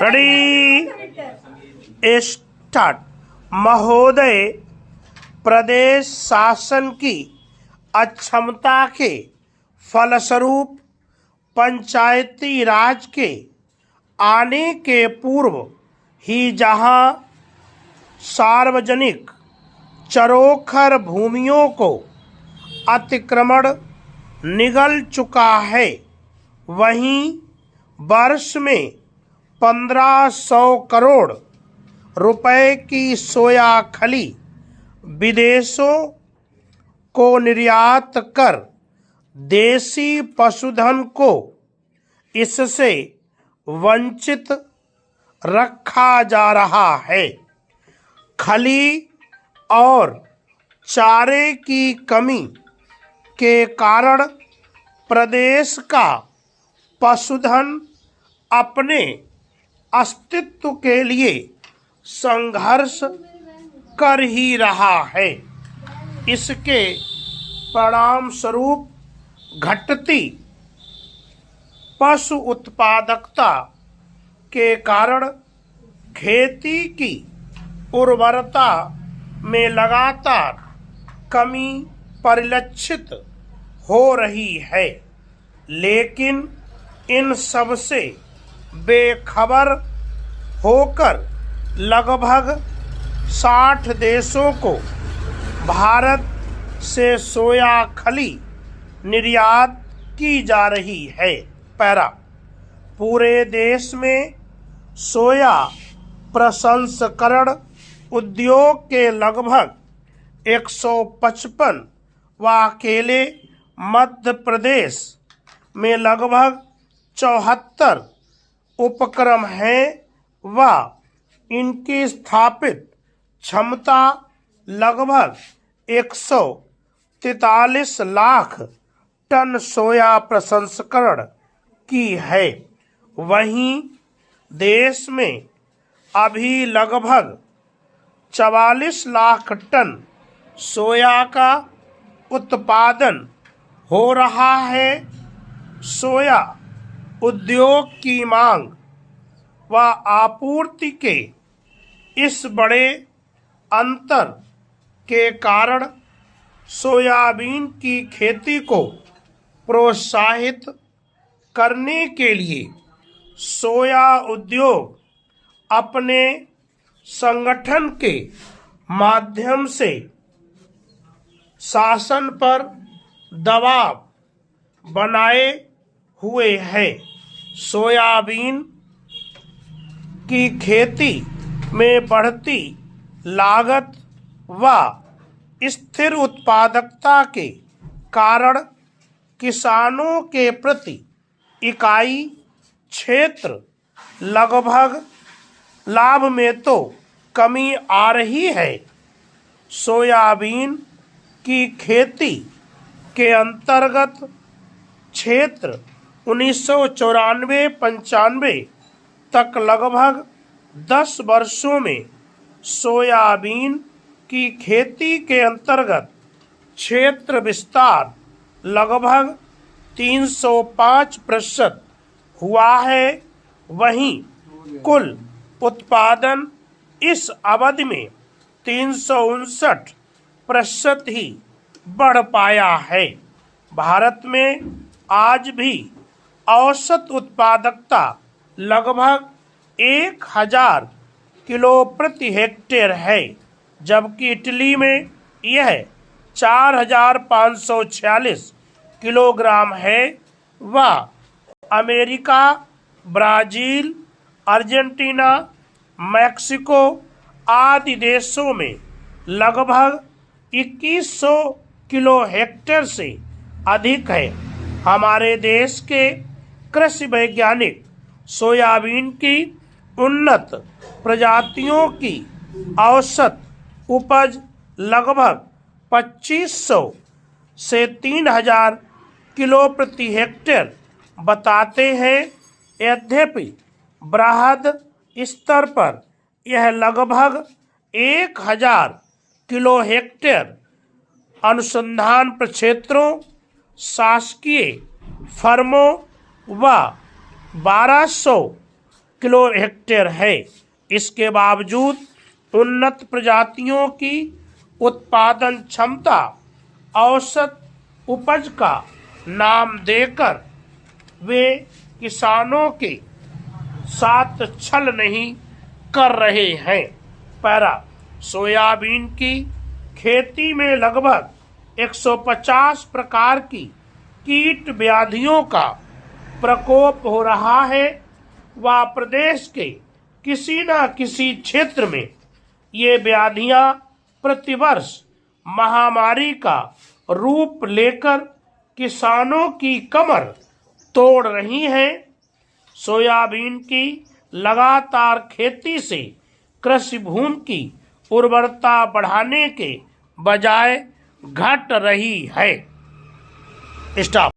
Ready start. महोदय, प्रदेश शासन की अक्षमता के फलस्वरूप पंचायती राज के आने के पूर्व ही जहां सार्वजनिक चरोखर भूमियों को अतिक्रमण निगल चुका है, वहीं वर्ष में 1500 करोड़ रुपए की सोया खली विदेशों को निर्यात कर देसी पशुधन को इससे वंचित रखा जा रहा है। खली और चारे की कमी के कारण प्रदेश का पशुधन अपने अस्तित्व के लिए संघर्ष कर ही रहा है। इसके परिणाम स्वरूप घटती पशु उत्पादकता के कारण खेती की उर्वरता में लगातार कमी परिलक्षित हो रही है। लेकिन इन सब से बेखबर होकर लगभग 60 देशों को भारत से सोया खली निर्यात की जा रही है। पैरा, पूरे देश में सोया प्रसंस्करण उद्योग के लगभग 155 व अकेले मध्य प्रदेश में लगभग 74 उपक्रम हैं व इनकी स्थापित क्षमता लगभग 143 लाख टन सोया प्रसंस्करण की है। वहीं देश में अभी लगभग 44 लाख टन सोया का उत्पादन हो रहा है। सोया उद्योग की मांग व आपूर्ति के इस बड़े अंतर के कारण सोयाबीन की खेती को प्रोत्साहित करने के लिए सोया उद्योग अपने संगठन के माध्यम से शासन पर दबाव बनाए हुए है। सोयाबीन की खेती में बढ़ती लागत व स्थिर उत्पादकता के कारण किसानों के प्रति इकाई क्षेत्र लगभग लाभ में तो कमी आ रही है। सोयाबीन की खेती के अंतर्गत क्षेत्र 1994-95 तक लगभग 10 वर्षों में सोयाबीन की खेती के अंतर्गत क्षेत्र विस्तार लगभग 305% हुआ है। वहीं कुल उत्पादन इस अवधि में 359% ही बढ़ पाया है। भारत में आज भी औसत उत्पादकता लगभग 1000 किलो प्रति हेक्टेयर है, जबकि इटली में यह 4546 किलोग्राम है व अमेरिका, ब्राज़ील, अर्जेंटीना, मैक्सिको आदि देशों में लगभग 2100 किलो हेक्टेयर से अधिक है। हमारे देश के कृषि वैज्ञानिक सोयाबीन की उन्नत प्रजातियों की औसत उपज लगभग 2500 से 3000 किलो प्रति हेक्टेयर बताते हैं। यद्यपि बृहद स्तर पर यह लगभग 1000 किलो हेक्टेयर अनुसंधान प्रक्षेत्रों, शासकीय फर्मों व 1200 किलो हेक्टेयर है। इसके बावजूद उन्नत प्रजातियों की उत्पादन क्षमता औसत उपज का नाम देकर वे किसानों के साथ छल नहीं कर रहे हैं। पैरा सोयाबीन की खेती में लगभग 150 प्रकार की कीट व्याधियों का प्रकोप हो रहा है व प्रदेश के किसी न किसी क्षेत्र में ये व्याधियां प्रतिवर्ष महामारी का रूप लेकर किसानों की कमर तोड़ रही हैं। सोयाबीन की लगातार खेती से कृषि भूमि की उर्वरता बढ़ाने के बजाय घट रही है। स्टॉप।